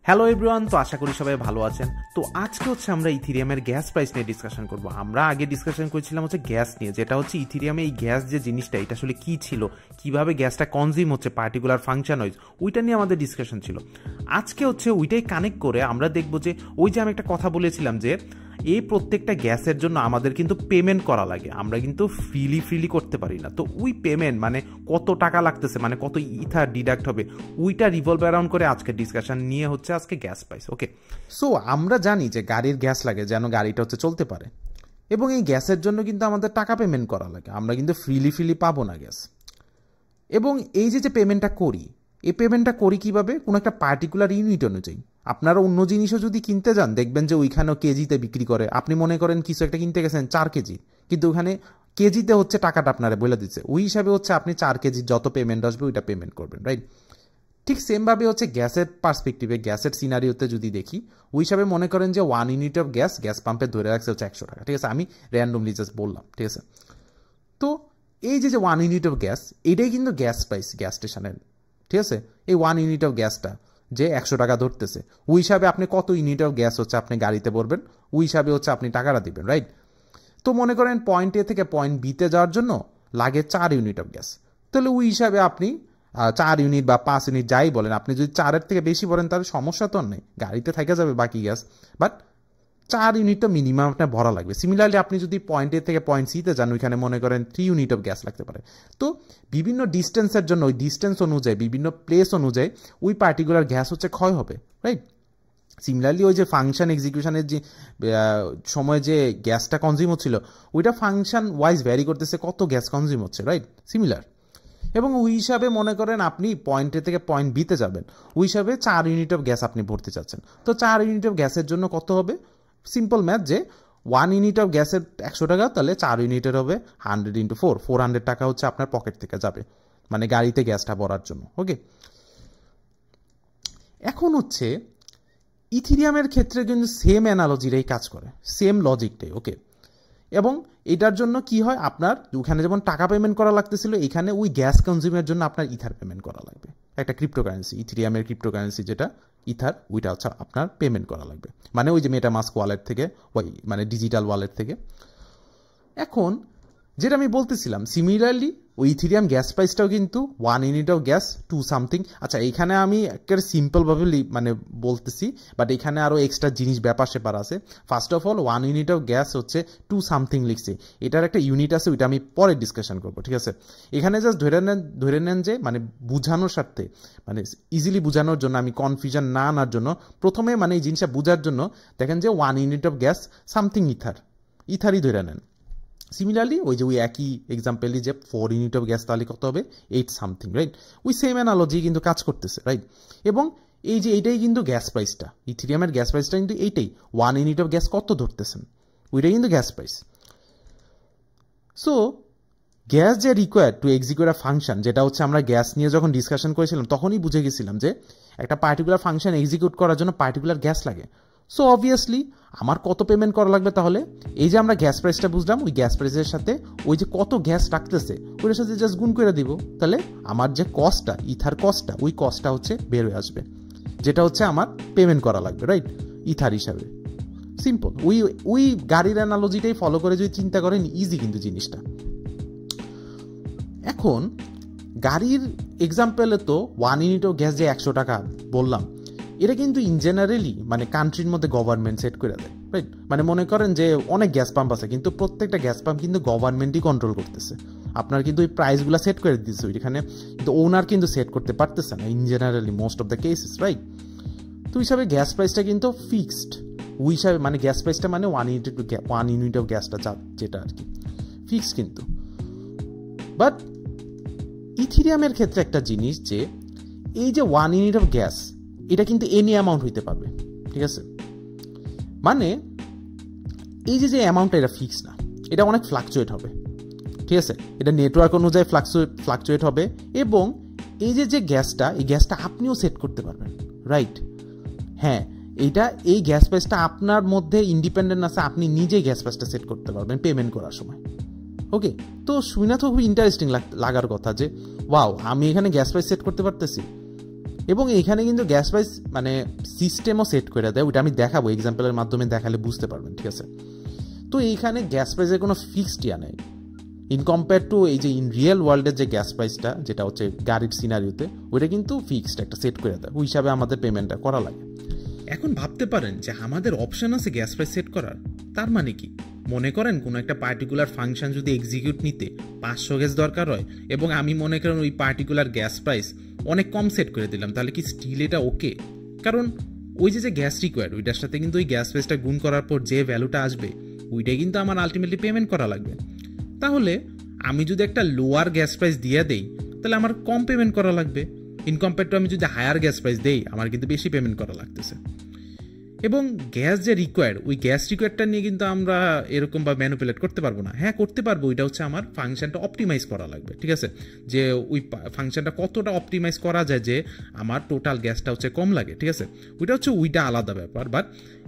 Hello everyone, তো আশা করি সবাই ভালো আছেন। তো আজকে আমরা ইথিরিয়ামের গ্যাস প্রাইস নিয়ে ডিসকাশন করব। আমরা আগে ডিসকাশন করেছিলাম গ্যাস নিয়ে, যেটা ইথিরিয়ামে এই গ্যাস যে জিনিসটা এটা আসলে কি ছিল, কিভাবে গ্যাসটা কনজিউম হচ্ছে পার্টিকুলার ফাংশন ওয়াইজ, ওইটা নিয়ে আমাদের ডিসকাশন ছিল। আজকে ওইটাই কানেক্ট করে আমরা দেখবো যে ওই যে আমি একটা কথা বলেছিলাম যে এই প্রত্যেকটা গ্যাসের জন্য আমাদের কিন্তু পেমেন্ট করা লাগে, আমরা কিন্তু ফ্রিলি করতে পারি না। তো ওই পেমেন্ট মানে কত টাকা লাগতেছে, মানে কত ইথার ডিডাক্ট হবে, ওইটা রিভলভ অ্যারাউন্ড করে আজকের ডিসকাশন নিয়ে আজকে গ্যাস প্রাইস। ওকে, সো আমরা জানি যে গাড়ির গ্যাস লাগে যেন গাড়িটা চলতে পারে, এবং এই গ্যাসের জন্য কিন্তু আমাদের টাকা পেমেন্ট করা লাগে, আমরা কিন্তু ফ্রিলি পাবো না গ্যাস। এবং এই যে পেমেন্টটা করি, এই পেমেন্টটা করি কিভাবে, কোনো একটা পার্টিকুলার ইউনিট অনুযায়ী। আপনারা অন্য জিনিসও যদি কিনতে যান দেখবেন যে ওইখানেও কেজিতে বিক্রি করে। আপনি মনে করেন কিছু একটা কিনতে গেছেন 4 কেজি, কিন্তু ওখানে কেজিতে টাকাটা আপনারা বলে দিচ্ছে, ওই হিসাবে আপনি 4 কেজি যত পেমেন্ট আসবে ওইটা পেমেন্ট করবেন, রাইট? ঠিক সেমভাবে গ্যাসের পার্সপেক্টিভে, গ্যাসের সিনারিওতে যদি দেখি, ওই হিসাবে মনে করেন যে 1 ইউনিট অফ গ্যাস পাম্পে ধরে রাখছে 100 টাকা, ঠিক আছে? আমি র্যান্ডমলি জাস্ট বললাম, ঠিক আছে? তো এই যে 1 ইউনিট অফ গ্যাস, এটাই কিন্তু গ্যাস প্রাইস গ্যাস স্টেশনের, ঠিক আছে? এই 1 ইউনিট অফ গ্যাসটা যে 100 টাকা ধরতেছে, ওই হিসাবে আপনি কত ইউনিট অফ গ্যাস আপনি গাড়িতে ভরবেন, ওই হিসাবে আপনি টাকাটা দিবেন, রাইট? তো মনে করেন পয়েন্ট এ থেকে পয়েন্ট বিতে যাওয়ার জন্য লাগে 4 ইউনিট অফ গ্যাস, তাহলে ওই হিসাবে আপনি 4 ইউনিট বা 5 ইউনিট যাই বলেন, আপনি যদি 4-এর থেকে বেশি বলেন তাহলে সমস্যা তো নেই, গাড়িতে থেকে যাবে বাকি গ্যাস, বাট 4 ইউনিট তো মিনিমাম আপনার ভরা লাগবে। সিমিলারলি আপনি যদি পয়েন্ট এ থেকে পয়েন্ট সিতে যান, ওইখানে মনে করেন 3 ইউনিট অফ গ্যাস লাগতে পারে। তো বিভিন্ন ডিস্টেন্সের জন্য ওই ডিস্টেন্স অনুযায়ী, বিভিন্ন প্লেস অনুযায়ী ওই পার্টিকুলার গ্যাস ক্ষয় হবে, রাইট? সিমিলারলি ওই যে ফাংশন এক্সিকিউশনের যে সময় যে গ্যাসটা কনজিউম হচ্ছিল, ওইটা ফাংশন ওয়াইজ ভ্যারি করতেছে কত গ্যাস কনজিউম হচ্ছে, রাইট? সিমিলার। এবং ওই হিসাবে মনে করেন আপনি পয়েন্ট এ থেকে পয়েন্ট বিতে যাবেন, ওই হিসাবে 4 ইউনিট অফ গ্যাস আপনি ভরতে চাচ্ছেন। তো 4 ইউনিট অফ গ্যাসের জন্য কত হবে? সিম্পল ম্যাথ, যে 1 ইউনিট অফ গ্যাসের 100 টাকা, তাহলে 4 ইউনিটের হবে 100 × 4, 400 টাকা আপনার পকেট থেকে যাবে, মানে গাড়িতে গ্যাসটা ভরার জন্য। ওকে, এখন ইথিরিয়ামের ক্ষেত্রে কিন্তু সেম অ্যানালজিটাই কাজ করে, সেম লজিকটাই। ওকে, এবং এটার জন্য কি হয়, আপনার ওখানে যেমন টাকা পেমেন্ট করা লাগতেছিল, এখানে ওই গ্যাস কনজিউমের জন্য আপনার ইথার পেমেন্ট করা লাগবে। একটা ক্রিপ্টোকারেন্সি, ইথিরিয়ামের ক্রিপ্টোকারেন্সি যেটা ইথার, ওইটা আপনার পেমেন্ট করা লাগবে, মানে ওই যে মেটামাস্ক ওয়ালেট থেকে, ওই মানে ডিজিটাল ওয়ালেট থেকে। এখন যেটা আমি বলতেছিলাম, সিমিলারলি ওই ইথিরিয়াম গ্যাস প্রাইসটাও কিন্তু 1 ইউনিট অফ গ্যাস 2 সামথিং। আচ্ছা, এইখানে আমি একটা সিম্পলভাবে মানে বলতেছি, বাট এখানে আরও এক্সট্রা জিনিস ব্যাপার সেপার আছে। First of all 1 unit of gas 2 something লিখছে, এটার একটা ইউনিট আছে, ওইটা আমি পরে ডিসকাশন করবো, ঠিক আছে? এখানে জাস্ট ধরে নেন যে মানে বুঝানোর স্বার্থে, মানে ইজিলি বোঝানোর জন্য, আমি কনফিউশন না আনার জন্য প্রথমে মানে এই জিনিসটা বোঝার জন্য দেখেন যে 1 ইউনিট অফ গ্যাস সামথিং ইথারই ধরে নেন। সিমিলারলি ওই যে ওই একই এক্সাম্পলই যে 4 ইউনিট অফ গ্যাস, তাহলে কত হবে? 8 সামথিং, রাইট? ওই সেম অ্যানালজি কিন্তু কাজ করতেছে, রাইট? এবং এই যে এইটাই কিন্তু গ্যাস প্রাইসটা, ইথিরিয়ামের গ্যাস প্রাইসটা কিন্তু এইটাই, 1 ইউনিট অফ গ্যাস কত ধরতেছেন, ওইটাই কিন্তু গ্যাস প্রাইস। সো গ্যাস যে required to execute a function, যেটা আমরা গ্যাস নিয়ে যখন ডিসকাশন করেছিলাম তখনই বুঝে গেছিলাম যে একটা পার্টিকুলার ফাংশন এক্সিকিউট করার জন্য পার্টিকুলার গ্যাস লাগে। সো অবভিয়াসলি আমার কত পেমেন্ট করা লাগবে, তাহলে এই যে আমরা গ্যাস প্রাইসটা বুঝলাম, ওই গ্যাস প্রাইসের সাথে ওই যে কত গ্যাস রাখতেছে ওইটার সাথে জাস্ট গুণ করে দিব, তাহলে আমার যে কস্টটা, ইথার কস্টটা, ওই কস্টটা বের হয়ে আসবে, যেটা আমার পেমেন্ট করা লাগবে, রাইট? ইথার হিসাবে। সিম্পল, ওই গাড়ির অ্যানালজিটাই ফলো করে যদি চিন্তা করেন, ইজি কিন্তু জিনিসটা। এখন গাড়ির এক্সাম্পলে তো 1 ইউনিট অফ গ্যাস যে 100 টাকা বললাম, এটা কিন্তু ইন জেনারেলি মানে কান্ট্রির মধ্যে গভর্নমেন্ট সেট করে দেয়, রাইট? মানে মনে করেন যে অনেক গ্যাস পাম্প আছে, কিন্তু প্রত্যেকটা গ্যাস পাম্প কিন্তু গভর্নমেন্টই কন্ট্রোল করতেছে, আপনার কিন্তু ওই প্রাইসগুলো সেট করে দিচ্ছে ওইখানে, কিন্তু ওনার কিন্তু সেট করতে পারতেছে না in generally most of the cases, right? তো হিসাবে গ্যাস প্রাইসটা কিন্তু ফিক্সড, ওই হিসাবে মানে গ্যাস প্রাইসটা মানে 1 ইউনিট অফ গ্যাসটা যেটা আর কি ফিক্সড কিন্তু। বাট ইথিরিয়ামের ক্ষেত্রে একটা জিনিস, যে এই যে 1 ইউনিট অফ গ্যাস, এটা কিন্তু এনি অ্যামাউন্ট হইতে পারবে, ঠিক আছে? মানে এই যে অ্যামাউন্টটা, এটা ফিক্স না, এটা অনেক ফ্লাকচুয়েট হবে, ঠিক আছে? এটা নেটওয়ার্ক অনুযায়ী ফ্লাকচুয়েট হবে, এবং এই যে গ্যাসটা, এই গ্যাসটা আপনিও সেট করতে পারবেন, রাইট? হ্যাঁ, এই গ্যাস প্রাইসটা আপনার মধ্যে ইন্ডিপেন্ডেন্ট আছে, আপনি নিজেই গ্যাস প্রাইসটা সেট করতে পারবেন পেমেন্ট করার সময়। ওকে, তো শুনে তো খুব ইন্টারেস্টিং লাগার কথা যে ওয়াও, আমি এখানে গ্যাস প্রাইস সেট করতে পারতেছি। এবং এইখানে কিন্তু গ্যাস প্রাইস মানে সিস্টেমও সেট করে দেয়, ওইটা আমি দেখাবো, এক্সাম্পলের মাধ্যমে দেখালে বুঝতে পারবেন, ঠিক আছে। তো এইখানে গ্যাস প্রাইসের কোনো ফিক্সড ইয়া নেই ইন কম্পেয়ার টু এই যে ইন রিয়েল ওয়ার্ল্ডের যে গ্যাস প্রাইসটা, যেটা হচ্ছে গাড়ির সিনারিওতে, ওইটা কিন্তু ফিক্সড একটা সেট করে দেয়, ওই হিসাবে আমাদের পেমেন্টটা করা লাগে। এখন ভাবতে পারেন যে আমাদের অপশন আছে গ্যাস প্রাইস সেট করার, তার মানে কি? মনে করেন কোনো একটা পার্টিকুলার ফাংশন যদি এক্সিকিউট নিতে 500 গ্যাস দরকার হয় এবং আমি মনে করেন ওই পার্টিকুলার গ্যাস প্রাইস অনেক কম সেট করে দিলাম, তাহলে কি স্টিল এটা ওকে? কারণ ওই যে গ্যাস রিকোয়ার্ড ওইটার সাথে কিন্তু ওই গ্যাস প্রাইসটা গুণ করার পর যে ভ্যালুটা আসবে ওইটাই কিন্তু আমার আলটিমেটলি পেমেন্ট করা লাগবে। তাহলে আমি যদি একটা লোয়ার গ্যাস প্রাইস দিয়ে দেই তাহলে আমার কম পেমেন্ট করা লাগবে, ইন কম্পেয়ার টু আমি যদি হায়ার গ্যাস প্রাইস দেই আমার কিন্তু বেশি পেমেন্ট করা লাগতেছে। এবং গ্যাস যে রিকোয়ার্ড ওই গ্যাস রিকোয়ার্ডটা নিয়ে কিন্তু আমরা এরকম বা ম্যানিপুলেট করতে পারবো না। হ্যাঁ করতে পারবো, ওইটা হচ্ছে আমার ফাংশনটা অপটিমাইজ করা লাগবে, ঠিক আছে, যে ওই ফাংশনটা কতটা অপটিমাইজ করা যায় যে আমার টোটাল গ্যাসটা হচ্ছে কম লাগে, ঠিক আছে, ওইটা আলাদা ব্যাপার। বাট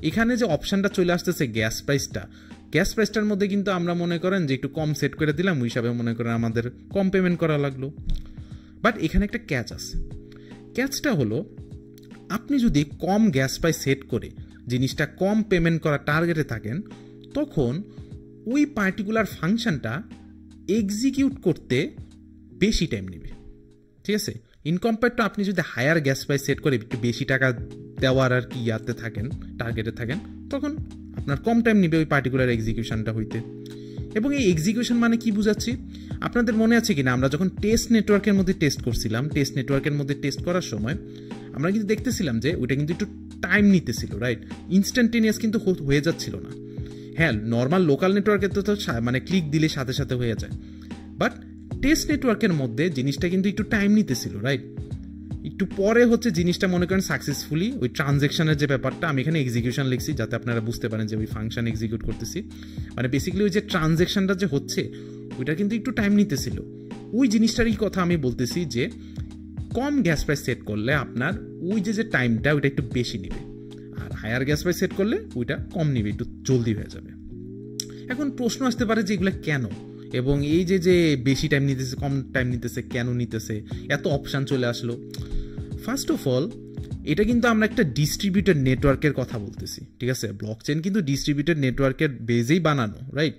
এখানে যে অপশনটা চলে আসতেছে গ্যাস প্রাইসটার মধ্যে কিন্তু আমরা মনে করেন যে একটু কম সেট করে দিলাম, ওই হিসাবে মনে করেন আমাদের কম পেমেন্ট করা লাগলো। বাট এখানে একটা ক্যাচ আছে, ক্যাচটা হলো আপনি যদি কম গ্যাস প্রাইস সেট করে জিনিসটা কম পেমেন্ট করা টার্গেটে থাকেন তখন ওই পার্টিকুলার ফাংশনটা এক্সিকিউট করতে বেশি টাইম নেবে, ঠিক আছে, ইন কম্পেয়ার টু আপনি যদি হায়ার গ্যাস প্রাইস সেট করে একটু বেশি টাকা দেওয়ার আর কি ইয়াতে থাকেন, টার্গেটে থাকেন, তখন আপনার কম টাইম নেবে ওই পার্টিকুলার এক্সিকিউশনটা হইতে। এবং এই এক্সিকিউশন মানে কি বুঝাচ্ছি, আপনাদের মনে আছে কিনা আমরা যখন টেস্ট নেটওয়ার্কের মধ্যে টেস্ট করছিলাম, টেস্ট নেটওয়ার্কের মধ্যে টেস্ট করার সময় আমরা কিন্তু দেখতেছিলাম যে ওইটা কিন্তু একটু টাইম নিতেছিল, রাইট, ইনস্ট্যান্টেনিয়াস কিন্তু হয়ে যাচ্ছিল না। হ্যাঁ নর্মাল লোকাল নেটওয়ার্কের তো মানে ক্লিক দিলে সাথে সাথে হয়ে যায়, বাট টেস্ট নেটওয়ার্কের মধ্যে জিনিসটা কিন্তু একটু টাইম নিতেছিল, রাইট। একটু পরে হচ্ছে জিনিসটা মনে করেন সাকসেসফুলি ওই ট্রানজ্যাকশনের যে ব্যাপারটা, আমি এখানে এক্সিকিউশন লিখছি যাতে আপনারা বুঝতে পারেন যে ওই ফাংশন এক্সিকিউট করতেছি, মানে বেসিক্যালি ওই যে ট্রানজ্যাকশনটা যে হচ্ছে ওইটা কিন্তু একটু টাইম নিতেছিল, ওই জিনিসটারই কথা আমি বলতেছি যে কম গ্যাস প্রাইস সেট করলে আপনার ওই যে টাইমটা ওইটা একটু বেশি নেবে, আর হায়ার গ্যাস প্রাইস সেট করলে ওইটা কম নেবে, একটু জলদি হয়ে যাবে। এখন প্রশ্ন আসতে পারে যে এগুলো কেন, এবং এই যে বেশি টাইম নিতেছে কম টাইম নিতেছে কেন নিতেছে, এত অপশান চলে আসলো। ফার্স্ট অফ অল এটা কিন্তু আমরা একটা ডিস্ট্রিবিউটেড নেটওয়ার্কের কথা বলতেছি, ঠিক আছে, ব্লকচেন কিন্তু ডিস্ট্রিবিউটেড নেটওয়ার্কের বেজেই বানানো, রাইট,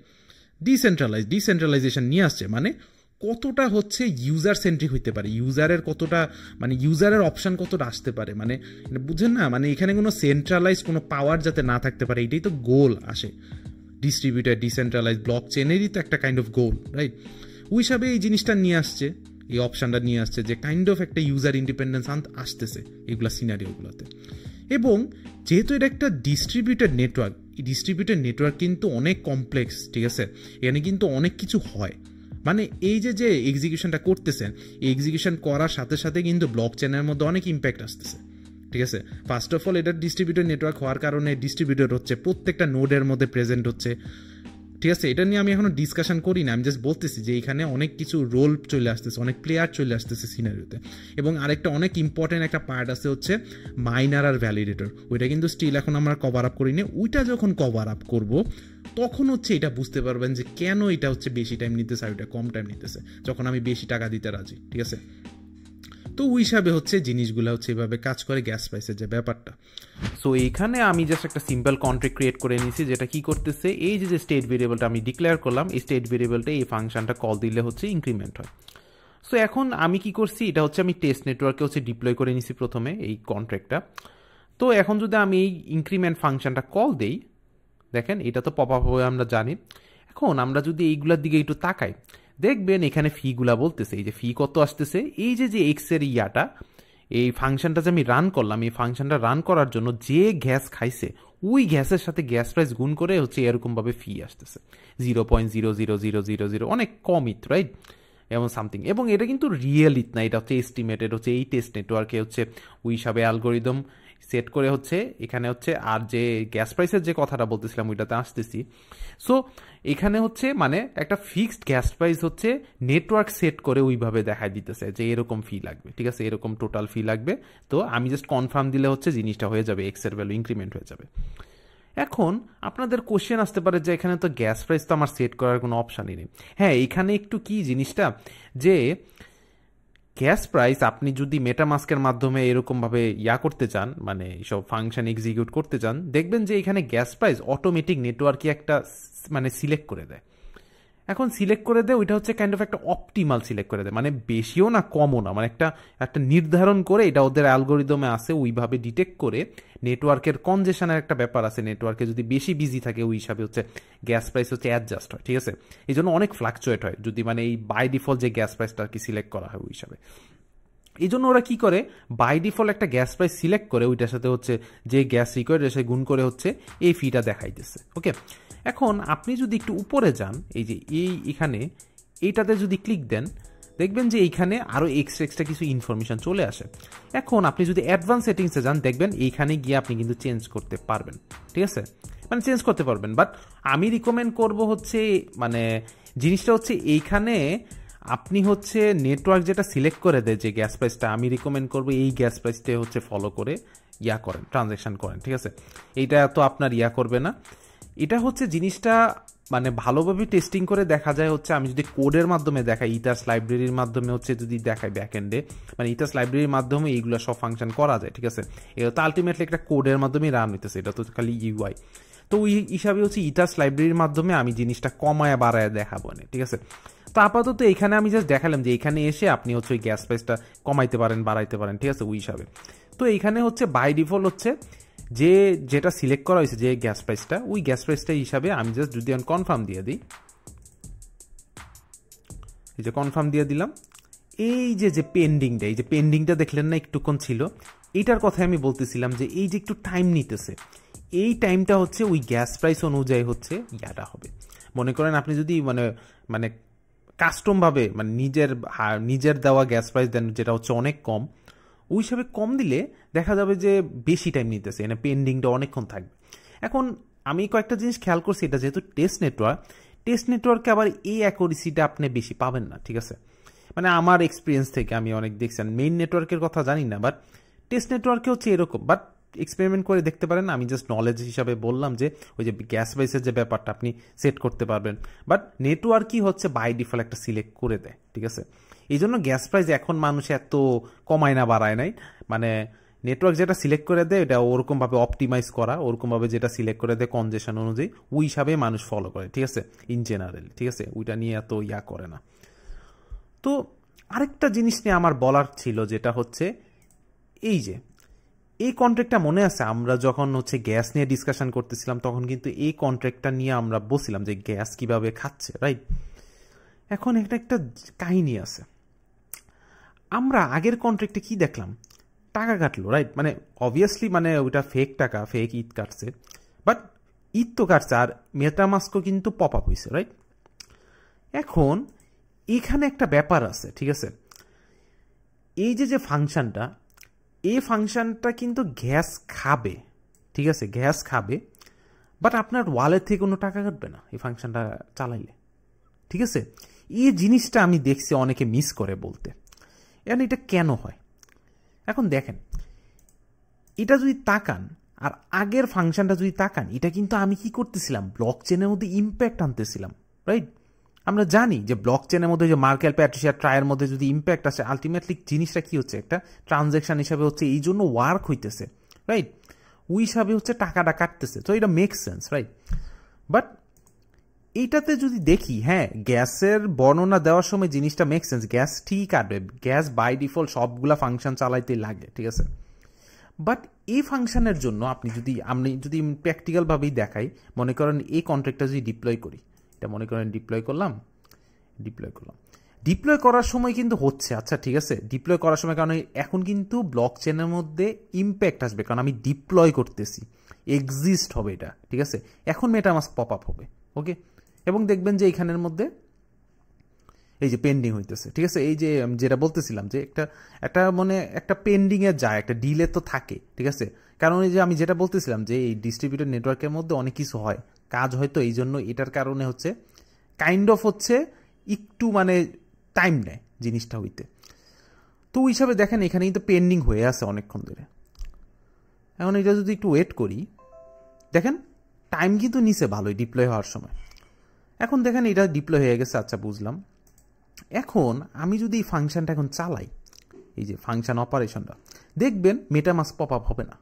ডিসেন্ট্রালাইজেশন নিয়ে আসছে, মানে কতটা হচ্ছে ইউজার সেন্ট্রিক হইতে পারে, ইউজারের কতটা মানে ইউজারের অপশন কতটা আসতে পারে, মানে বুঝেন না, মানে এখানে কোনো সেন্ট্রালাইজ কোনো পাওয়ার যাতে না থাকতে পারে, এটাই তো গোল আসে ডিস্ট্রিবিউটেড ডিসেন্ট্রালাইজ ব্লক চেনেরই তো একটা কাইন্ড অফ গোল, রাইট। ওই হিসাবে এই জিনিসটা নিয়ে আসছে, এই অপশানটা নিয়ে আসছে যে কাইন্ড অফ একটা ইউজার ইন্ডিপেন্ডেন্স আসতেছে এগুলা সিনারিওগুলোতে। এবং যেহেতু এটা একটা ডিস্ট্রিবিউটেড নেটওয়ার্ক, এই ডিস্ট্রিবিউটেড নেটওয়ার্ক কিন্তু অনেক কমপ্লেক্স, ঠিক আছে, এখানে কিন্তু অনেক কিছু হয়, মানে এই যে এক্সিকিউশনটা করতেছেন এই এক্সিকিউশন করার সাথে সাথে কিন্তু ব্লক চেনের মধ্যে অনেক ইম্প্যাক্ট আসতেছে, ঠিক আছে। ফার্স্ট অফ অল এটা ডিস্ট্রিবিউটেড নেটওয়ার্ক হওয়ার কারণে ডিস্ট্রিবিউটেড হচ্ছে, প্রত্যেকটা নোডের মধ্যে প্রেজেন্ট হচ্ছে, ঠিক আছে। এটা নিয়ে আমি এখনো ডিসকাশন করি না, আমি জাস্ট বলতেছি যে এখানে অনেক কিছু রোল চলে আসতেছে, অনেক প্লেয়ার চলে আসতেছে সিনারিওতে। এবং আরেকটা অনেক ইম্পর্টেন্ট একটা পার্ট আছে হচ্ছে মাইনার আর ভ্যালিডেটর, ওইটা কিন্তু স্টিল এখন আমরা কভার আপ করিনি, ওইটা যখন কভার আপ করবো তখন হচ্ছে এটা বুঝতে পারবেন যে কেন এটা হচ্ছে বেশি টাইম নিতেছে আর ওইটা কম টাইম নিতেছে, যখন আমি বেশি টাকা দিতে রাজি, ঠিক আছে। তো ওই হিসাবে হচ্ছে জিনিসগুলো হচ্ছে এভাবে কাজ করে গ্যাস প্রাইসের যে ব্যাপারটা। সো এইখানে আমি জাস্ট একটা সিম্পল কন্ট্রাক্ট ক্রিয়েট করে নিয়েছি, যেটা কি করতেছে এই যে স্টেট ভেরিয়েবলটা আমি ডিক্লেয়ার করলাম, এই স্টেট ভেরিয়েবলটা এই ফাংশনটা কল দিলে হচ্ছে ইনক্রিমেন্ট হয়। সো এখন আমি কি করছি, এটা হচ্ছে আমি টেস্ট নেটওয়ার্কে হচ্ছে ডিপ্লয় করে নিছি প্রথমে এই কন্ট্রাক্টটা। তো এখন যদি আমি এই ইনক্রিমেন্ট ফাংশনটা কল দেই, দেখেন এটা তো পপ আপ হয়ে আমরা জানি। এখন আমরা যদি এইগুলোর দিকে একটু তাকাই দেখবেন এখানে ফিগুলা বলতেছে, এই যে ফি কত আসতেছে, এই যে এক্স এর ইয়াটা এই ফাংশনটা যে আমি রান করলাম, এই ফাংশনটা রান করার জন্য যে গ্যাস খাইছে ওই গ্যাসের সাথে গ্যাস প্রাইস গুণ করে হচ্ছে এরকমভাবে ফি আসতেছে 0.00000, অনেক কম ইথ, রাইট, এবং সামথিং। এবং এটা কিন্তু রিয়েল ইথ না, এটা হচ্ছে এস্টিমেটেড, হচ্ছে এই টেস্ট নেটওয়ার্কে হচ্ছে ওই হিসাবে অ্যালগোরিদম সেট করে হচ্ছে এখানে হচ্ছে। আর যে গ্যাস প্রাইসের যে কথাটা বলতেছিলাম ওইটাতে আসতেছি। সো এখানে হচ্ছে মানে একটা ফিক্সড গ্যাস প্রাইস হচ্ছে নেটওয়ার্ক সেট করে ওইভাবে দেখাই দিতেছে যে এরকম ফি লাগবে, ঠিক আছে, এরকম টোটাল ফি লাগবে। তো আমি জাস্ট কনফার্ম দিলে হচ্ছে জিনিসটা হয়ে যাবে, এক্স এর ভ্যালু ইনক্রিমেন্ট হয়ে যাবে। এখন আপনাদের কোশ্চেন আসতে পারে যে এখানে তো গ্যাস প্রাইস তো আমার সেট করার কোনো অপশানই নেই। হ্যাঁ, এখানে একটু কি জিনিসটা যে গ্যাস প্রাইস আপনি যদি মেটামাস্কের মাধ্যমে এরকমভাবে করতে চান, মানে এইসব ফাংশন এক্সিকিউট করতে চান, দেখবেন যে এখানে গ্যাস প্রাইস অটোমেটিক নেটওয়ার্কে একটা মানে সিলেক্ট করে দেয়। এখন সিলেক্ট করে দেয়, ওইটা হচ্ছে কাইন্ড অফ একটা অপটিমাল সিলেক্ট করে দেয়, মানে বেশিও না কমও না, মানে একটা নির্ধারণ করে, এটা ওদের অ্যালগোরিদমে আছে, ওইভাবে ডিটেক্ট করে নেটওয়ার্কের কনজেশনের একটা ব্যাপার আছে, নেটওয়ার্কে যদি বেশি বিজি থাকে ওই হিসাবে হচ্ছে গ্যাস প্রাইস হচ্ছে অ্যাডজাস্ট হয়, ঠিক আছে। এই জন্য অনেক ফ্লাকচুয়েট হয় যদি মানে এই বাই ডিফল্ট যে গ্যাস প্রাইসটা আর কি সিলেক্ট করা হয় ওই হিসাবে। এই জন্য ওরা কি করে, বাই ডিফল্ট একটা গ্যাস প্রাইস সিলেক্ট করে ওইটার সাথে হচ্ছে যে গ্যাস রিকোয়ার্ড সে গুণ করে হচ্ছে এই ফিটা দেখাইতেছে। ওকে, এখন আপনি যদি একটু উপরে যান, এই যে এখানে এইটাতে যদি ক্লিক দেন, দেখবেন যে এইখানে আরও এক্সট্রা কিছু ইনফরমেশন চলে আসে। এখন আপনি যদি অ্যাডভান্স সেটিংসে যান, দেখবেন এইখানে গিয়ে আপনি কিন্তু চেঞ্জ করতে পারবেন, ঠিক আছে, মানে চেঞ্জ করতে পারবেন। বাট আমি রিকমেন্ড করব হচ্ছে মানে জিনিসটা হচ্ছে এইখানে আপনি হচ্ছে নেটওয়ার্ক যেটা সিলেক্ট করে দেয় যে গ্যাস প্রাইসটা, আমি রিকমেন্ড করবো এই গ্যাস প্রাইসটা হচ্ছে ফলো করে করেন, ট্রানজ্যাকশন করেন, ঠিক আছে। এইটা তো আপনার করবে না। এটা হচ্ছে জিনিসটা মানে ভালোভাবে টেস্টিং করে দেখা যায় হচ্ছে, আমি যদি কোডের মাধ্যমে দেখাই, ইটাস লাইব্রেরির মাধ্যমে হচ্ছে যদি দেখাই ব্যাকএন্ডে, মানে ইটাস লাইব্রেরির মাধ্যমে এইগুলো সব ফাংশন করা যায়, ঠিক আছে। এটা তো আলটিমেটলি একটা কোডের মাধ্যমেই রান হইতেছে, এটা তো খালি ইউআই। তো ওই হিসাবে হচ্ছে ইটাস লাইব্রেরির মাধ্যমে আমি জিনিসটা কমায় বাড়ায় দেখাবো না, ঠিক আছে। তো আপাতত এখানে আমি জাস্ট দেখালাম যে এখানে এসে আপনি হচ্ছে ওই গ্যাস প্রাইসটা কমাইতে পারেন, বাড়াইতে পারেন, ঠিক আছে, ওই হিসাবে। তো এইখানে হচ্ছে বাই ডিফল্ট হচ্ছে যেটা সিলেক্ট করা হয়েছে যে গ্যাস প্রাইসটা, ওই গ্যাস প্রাইসটা হিসাবে আমি জাস্ট যদি কনফার্ম দিয়ে দিই, এই যে কনফার্ম দিয়ে দিলাম, এই যে পেন্ডিংটা, এই যে পেন্ডিংটা দেখলেন না একটুক্ষণ ছিল, এইটার কথা আমি বলতেছিলাম যে এই যে একটু টাইম নিতেছে, এই টাইমটা হচ্ছে ওই গ্যাস প্রাইস অনুযায়ী হচ্ছে হবে। মনে করেন আপনি যদি মানে কাস্টমভাবে মানে নিজের দেওয়া গ্যাস প্রাইস দেন যেটা হচ্ছে অনেক কম, ওই হিসাবে কম দিলে দেখা যাবে যে বেশি টাইম নিতেছে, মানে পেন্ডিংটা অনেকক্ষণ থাকবে। এখন আমি কয়েকটা জিনিস খেয়াল করছি, এটা যেহেতু টেস্ট নেটওয়ার্কে আবার এই অ্যাকুরেসিটা আপনি বেশি পাবেন না, ঠিক আছে, মানে আমার এক্সপিরিয়েন্স থেকে আমি অনেক দেখছি। মেইন নেটওয়ার্কের কথা জানি না, বাট টেস্ট নেটওয়ার্কে হচ্ছে এরকম, বাট এক্সপেরিমেন্ট করে দেখতে পারেন। আমি জাস্ট নলেজ হিসাবে বললাম যে ওই যে গ্যাস প্রাইসের যে ব্যাপারটা আপনি সেট করতে পারবেন, বাট নেটওয়ার্কই হচ্ছে বাই ডিফল্ট একটা সিলেক্ট করে দেয়, ঠিক আছে। এই জন্য গ্যাস প্রাইস এখন মানুষ এত কমায় না বাড়ায় নাই, মানে নেটওয়ার্ক যেটা সিলেক্ট করে দেয় এটা ওরকমভাবে অপটিমাইজ করা, ওরকমভাবে যেটা সিলেক্ট করে দেয় কনজেশন অনুযায়ী, ওই হিসাবে মানুষ ফলো করে, ঠিক আছে, ইন জেনারেল, ঠিক আছে, ওইটা নিয়ে এত করে না। তো আরেকটা জিনিস নিয়ে আমার বলার ছিল, যেটা হচ্ছে এই কন্ট্রাক্টটা মনে আছে আমরা যখন হচ্ছে গ্যাস নিয়ে ডিসকাশন করতেছিলাম, তখন কিন্তু এই কন্ট্রাক্টটা নিয়ে আমরা বলছিলাম যে গ্যাস কিভাবে খাচ্ছে, রাইট। এখন একটা কাহিনী আছে, আমরা আগের কন্ট্রাক্টে কি দেখলাম, টাকা কাটলো, রাইট, মানে অবভিয়াসলি মানে ওইটা ফেক টাকা, ফেক ঈদ কাটছে, বাট ঈদ তো কাটছে, আর মেটামাস্কও কিন্তু পপ আপ হয়েছে, রাইট। এখন এখানে একটা ব্যাপার আছে, ঠিক আছে, এই যে ফাংশনটা, এই ফাংশনটা কিন্তু গ্যাস খাবে, ঠিক আছে, গ্যাস খাবে, বাট আপনার ওয়ালেট থেকে কোনো টাকা কাটবে না এই ফাংশনটা চালাইলে, ঠিক আছে। এই জিনিসটা আমি দেখছি অনেকে মিস করে বলতে, এখন এটা কেন হয়? এখন দেখেন, এটা যদি তাকান আর আগের ফাংশনটা যদি তাকান, এটা কিন্তু আমি কি করতেছিলাম, ব্লক চেনের মধ্যে ইম্প্যাক্ট আনতেছিলাম, রাইট। আমরা জানি যে ব্লক চেনের মধ্যে যে মার্কেল প্যাট্রিশিয়া ট্রায়ের মধ্যে যদি ইম্প্যাক্ট আসে, আলটিমেটলি জিনিসটা কি হচ্ছে, একটা ট্রানজ্যাকশন হিসাবে হচ্ছে এই জন্য ওয়ার্ক হইতেছে, রাইট, ওই হিসাবে হচ্ছে টাকাটা কাটতেছে, তো এটা মেক সেন্স, রাইট। বাট এইটাতে যদি দেখি, হ্যাঁ, গ্যাসের বর্ণনা দেওয়ার সময় জিনিসটা মেক সেন্স, গ্যাস ঠিক কাটবে, গ্যাস বাই ডিফল্ট সবগুলা ফাংশন চালাইতে লাগে, ঠিক আছে। বাট এই ফাংশনের জন্য আমি যদি প্র্যাকটিক্যালভাবেই দেখাই, মনে করেন এই কন্ট্রাক্টটা যদি ডিপ্লয় করি, এটা মনে করেন ডিপ্লয় করলাম, ডিপ্লয় করার সময় কিন্তু হচ্ছে, আচ্ছা ঠিক আছে, ডিপ্লয় করার সময়, কারণ এখন কিন্তু ব্লক চেনের মধ্যে ইম্প্যাক্ট আসবে, কারণ আমি ডিপ্লয় করতেছি, এক্সিস্ট হবে এটা, ঠিক আছে। এখন মেটামাস্ক পপ আপ হবে, ওকে, এবং দেখবেন যে এখানের মধ্যে এই যে পেন্ডিং হইতেছে, ঠিক আছে। এই যে যেটা বলতেছিলাম যে একটা মানে একটা পেন্ডিংয়ে যায়, একটা ডিলে তো থাকে, ঠিক আছে, কারণ এই যে আমি যেটা বলতেছিলাম যে এই ডিস্ট্রিবিউটেড নেটওয়ার্কের মধ্যে অনেক কিছু হয়, কাজ হয়তো এই জন্য এটার কারণে হচ্ছে কাইন্ড অফ হচ্ছে একটু মানে টাইম নেয় জিনিসটা হইতে। তো ওই হিসাবে দেখেন এখানে কিন্তু পেন্ডিং হয়ে আছে অনেকক্ষণ ধরে। এখন এটা যদি একটু ওয়েট করি, দেখেন টাইম কিন্তু নিচে ভালোই ডিপ্লয় হওয়ার সময়। এখন দেখেন এটা ডিপ্লয় হয়ে গেছে, আচ্ছা বুঝলাম। এখন আমি যদি এই ফাংশনটা এখন চালাই, এই যে ফাংশন অপারেশনটা, দেখবেন মেটামাস্ক পপ আপ হবে না।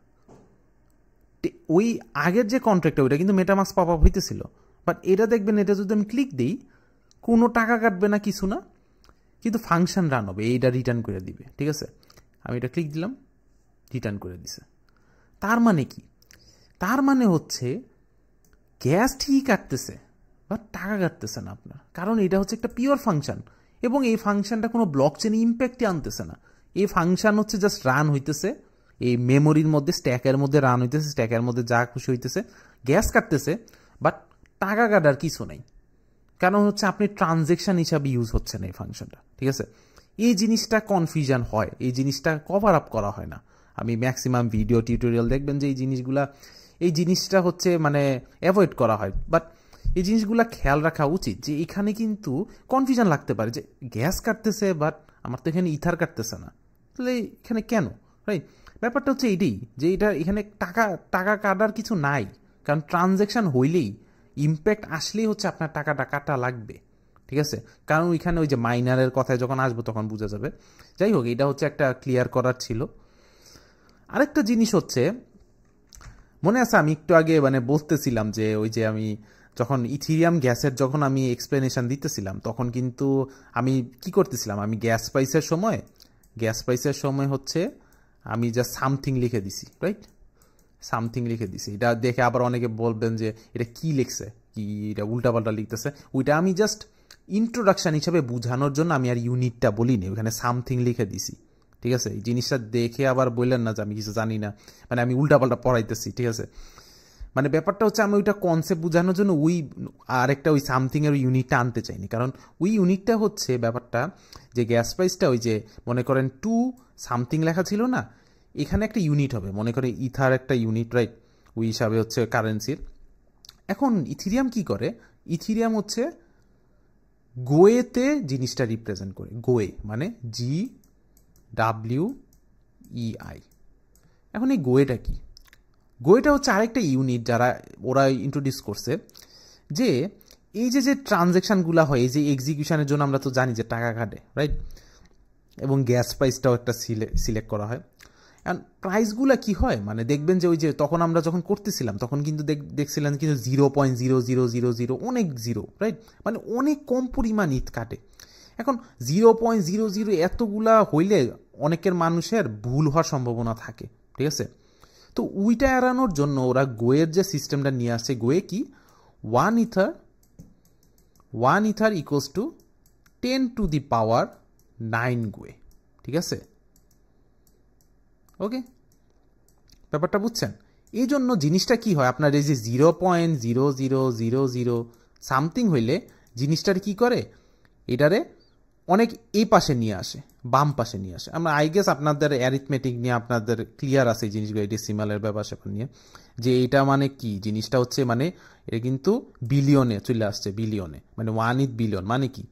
ওই আগের যে কন্ট্রাক্টটা ওইটা কিন্তু মেটামাস্ক পপ আপ হইতেছিল, বাট এটা দেখবেন এটা যদি আমি ক্লিক দিই কোনো টাকা কাটবে না, কিছু না, কিন্তু ফাংশন রান হবে, এইটা রিটার্ন করে দিবে। ঠিক আছে, আমি এটা ক্লিক দিলাম, রিটার্ন করে দিছে। তার মানে কি? তার মানে হচ্ছে গ্যাস ঠিকই কাটতেছে বাট টাকা কাটতেছে না আপনার, কারণ এটা হচ্ছে একটা পিওর ফাংশন এবং এই ফাংশনটা কোনো ব্লক চেনে ইম্প্যাক্টই আনতেছে না। এই ফাংশন হচ্ছে জাস্ট রান হইতেছে এই মেমোরির মধ্যে, স্ট্যাকের মধ্যে রান হইতেছে, স্ট্যাকের মধ্যে যা খুশি হইতেছে, গ্যাস কাটতেছে বাট টাকা কাটার কিছু নেই, কারণ হচ্ছে আপনি ট্রানজেকশন হিসাবে ইউজ হচ্ছে না এই ফাংশনটা। ঠিক আছে, এই জিনিসটা কনফিউশন হয়, এই জিনিসটা কভার আপ করা হয় না। আমি ম্যাক্সিমাম ভিডিও টিউটোরিয়াল দেখবেন যে এই জিনিসটা হচ্ছে মানে অ্যাভয়েড করা হয়, বাট এই জিনিসগুলা খেয়াল রাখা উচিত যে এখানে কিন্তু কনফিউশন লাগতে পারে যে গ্যাস কাটতেছে বাট আমার তো এখানে ইথার কাটতেছে না, তাহলে এখানে কেন? রাইট, ব্যাপারটা হচ্ছে এইটাই যে এখানে টাকা কাটার কিছু নাই, কারণ ট্রানজ্যাকশন হইলেই ইম্প্যাক্ট আসলেই হচ্ছে আপনার টাকাটা কাটা লাগবে। ঠিক আছে, কারণ ওইখানে ওই যে মাইনারের কথায় যখন আসবো তখন বোঝা যাবে। যাই হোক, এটা হচ্ছে একটা ক্লিয়ার করার ছিল। আরেকটা জিনিস হচ্ছে, মনে আছে আমি একটু আগে মানে বলতেছিলাম যে ওই যে আমি যখন ইথিরিয়াম গ্যাসের যখন আমি এক্সপ্লেনেশন দিতেছিলাম তখন কিন্তু আমি কি করতেছিলাম, আমি গ্যাস প্রাইসের সময় হচ্ছে আমি জাস্ট সামথিং লিখে দিছি, রাইট, সামথিং লিখে দিছি। এটা দেখে আবার অনেকে বলবেন যে এটা কি লিখছে, কি এটা উল্টাপাল্টা লিখতেছে। ওইটা আমি জাস্ট ইন্ট্রোডাকশন হিসাবে বোঝানোর জন্য আমি আর ইউনিটটা বলিনি, ওখানে সামথিং লিখে দিছি। ঠিক আছে, এই জিনিসটা দেখে আবার বললেন না যে আমি কিছু জানি না, মানে আমি উল্টাপাল্টা পড়াইতেছি। ঠিক আছে, মানে ব্যাপারটা হচ্ছে আমি ওইটা কনসেপ্ট বোঝানোর জন্য আরেকটা ওই সামথিংয়ের ইউনিটটা আনতে চাইনি, কারণ ওই ইউনিটটা হচ্ছে ব্যাপারটা যে গ্যাস প্রাইসটা ওই যে মনে করেন 2 সামথিং লেখা ছিল না, এখানে একটা ইউনিট হবে, মনে করেন ইথার একটা ইউনিট, রাইট, ওই হিসাবে হচ্ছে কারেন্সির। এখন ইথিরিয়াম কি করে, ইথিরিয়াম হচ্ছে গোয়েতে জিনিসটা রিপ্রেজেন্ট করে, গোয়ে মানে GWEI। এখন এই গোয়েটা কি? গোয়েটা হচ্ছে আরেকটা ইউনিট যারা ওরা ইন্ট্রোডিউস করছে, যে এই যে ট্রানজ্যাকশানগুলো হয়, এই যে এক্সিকিউশনের জন্য আমরা তো জানি যে টাকা কাটে, রাইট, এবং গ্যাস প্রাইসটাও একটা সিলেক্ট করা হয়। অ্যান্ড প্রাইসগুলো কি হয়, মানে দেখবেন যে ওই যে তখন আমরা যখন করতেছিলাম তখন কিন্তু দেখছিলেন কিন্তু 0.0000 অনেক জিরো, রাইট, মানে অনেক কম পরিমাণ ইথ কাটে। এখন 0.00 এতগুলা হইলে অনেকের মানুষের ভুল হওয়ার সম্ভাবনা থাকে। ঠিক আছে, তো ওইটা এড়ানোর জন্য ওরা গোয়ের যে সিস্টেমটা নিয়ে আসছে, গোয়ে কি 1 ইথার equals to 10 to the power 9 গোয়ে। ঠিক আছে, ওকে, ব্যাপারটা বুঝছেন? এই জন্য জিনিসটা কি হয়, আপনার এই যে 0.0000 সামথিং হইলে জিনিসটার কি করে, এটারে অনেক এই পাশে নিয়ে আসে, বাম পাশে নিয়ে আসে। আমরা আই গেস আপনাদের অ্যারিথমেটিক নিয়ে আপনাদের ক্লিয়ার আছে এই জিনিসগুলো, ডেসিমালের ব্যাপার স্যাপার নিয়ে, যে এটা মানে কি জিনিসটা হচ্ছে, মানে এটা কিন্তু বিলিয়নে চলে আসছে, বিলিয়নে মানে 1 বিলিয়ন মানে কি,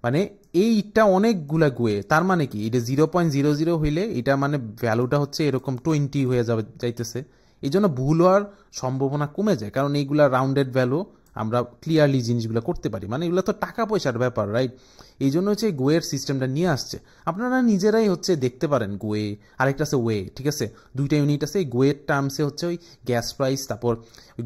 মানে এইটা অনেকগুলা গোয়ে, তার মানে কি এটা 0.00 হইলে এটা মানে ভ্যালুটা হচ্ছে এরকম 20 হয়ে যাইতেছে। এই জন্য ভুল হওয়ার সম্ভাবনা কমে যায়, কারণ এইগুলা রাউন্ডেড ভ্যালু আমরা ক্লিয়ারলি জিনিসগুলো করতে পারি, মানে এগুলো তো টাকা পয়সার ব্যাপার, রাইট। এই জন্য হচ্ছে গোয়ের সিস্টেমটা নিয়ে আসছে। আপনারা নিজেরাই হচ্ছে দেখতে পারেন গোয়ে, আরেকটা আছে ওয়ে। ঠিক আছে, দুইটা ইউনিট আছে। এই গোয়ের টার্মসে হচ্ছে ওই গ্যাস প্রাইস, তারপর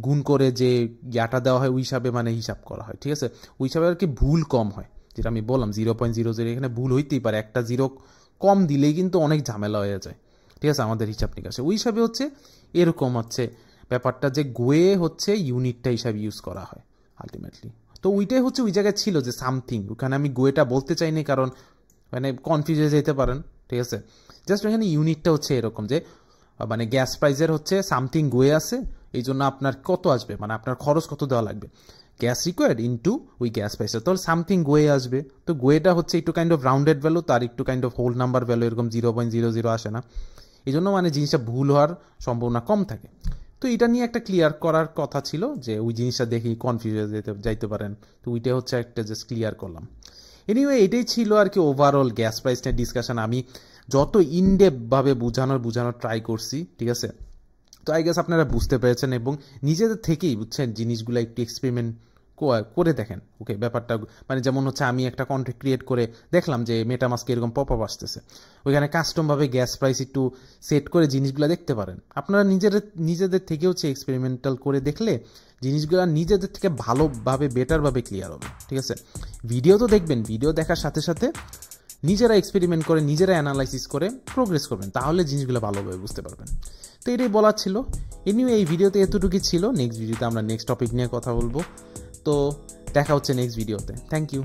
গুণ করে যে ইয়াটা দেওয়া হয় ওই হিসাবে মানে হিসাব করা হয়। ঠিক আছে, ওই হিসাবে আর কি ভুল কম হয়, যেটা আমি বললাম 0.00 এখানে ভুল হইতেই পারে, একটা জিরো কম দিলেই কিন্তু অনেক ঝামেলা হয়ে যায়। ঠিক আছে, আমাদের হিসাব নিকাশে ওই হিসাবে হচ্ছে এরকম হচ্ছে ব্যাপারটা, যে গোয়ে হচ্ছে ইউনিটটা হিসাবে ইউজ করা হয় আলটিমেটলি। তো ওইটাই হচ্ছে ওই জায়গায় ছিল যে সামথিং, ওখানে আমি গোয়েটা বলতে চাইনি কারণ মানে কনফিউজ হয়ে যেতে পারেন। ঠিক আছে, জাস্ট ওখানে ইউনিটটা হচ্ছে এরকম যে মানে গ্যাস প্রাইসের হচ্ছে সামথিং গোয়ে আছে, এই জন্য আপনার কত আসবে, মানে আপনার খরচ কত দেওয়া লাগবে, গ্যাস রিকোয়ার্ড ইন্টু ওই গ্যাস প্রাইস, তাহলে সামথিং গোয়ে আসবে। তো গোয়েটা হচ্ছে একটু কাইন্ড অফ রাউন্ডেড ভ্যালু, তার একটু kind of whole number value, এরকম 0.00 আসে না, এই জন্য মানে জিনিসটা ভুল হওয়ার সম্ভাবনা কম থাকে। তো এটা নিয়ে একটা ক্লিয়ার করার কথা ছিল, যে ওই জিনিসটা দেখি কনফিউজ হয়ে যাইতে পারেন, তো ওইটা হচ্ছে একটা জাস্ট ক্লিয়ার করলাম। এনিওয়ে, এটাই ছিল আর কি ওভারঅল গ্যাস প্রাইস নিয়ে ডিসকাশন। আমি যত ইনডেপভাবে বোঝানোর ট্রাই করছি। ঠিক আছে, তো আই গেস আপনারা বুঝতে পেরেছেন এবং নিজেদের থেকেই বুঝছেন জিনিসগুলো একটু এক্সপেরিমেন্ট করে দেখেন। ওকে, ব্যাপারটা মানে যেমন হচ্ছে আমি একটা কন্টেন্ট ক্রিয়েট করে দেখলাম যে মেটামাস্কে এরকম পপ আপ আসতেছে, ওইখানে কাস্টমভাবে গ্যাস প্রাইস একটু সেট করে জিনিসগুলো দেখতে পারেন। আপনারা নিজেদের থেকেও হচ্ছে এক্সপেরিমেন্টাল করে দেখলে জিনিসগুলো নিজেদের থেকে ভালোভাবে বেটারভাবে ক্লিয়ার হবে। ঠিক আছে, ভিডিও তো দেখবেন, ভিডিও দেখার সাথে সাথে নিজেরা এক্সপেরিমেন্ট করে নিজেরা অ্যানালাইসিস করে প্রোগ্রেস করবেন, তাহলে জিনিসগুলো ভালোভাবে বুঝতে পারবেন। তো এটাই বলার ছিল। এনিওয়ে এই ভিডিওতে এতটুকুই ছিল। নেক্সট ভিডিওতে আমরা নেক্সট টপিক নিয়ে কথা বলবো। তো দেখা হচ্ছে নেক্সট ভিডিওতে। Thank you.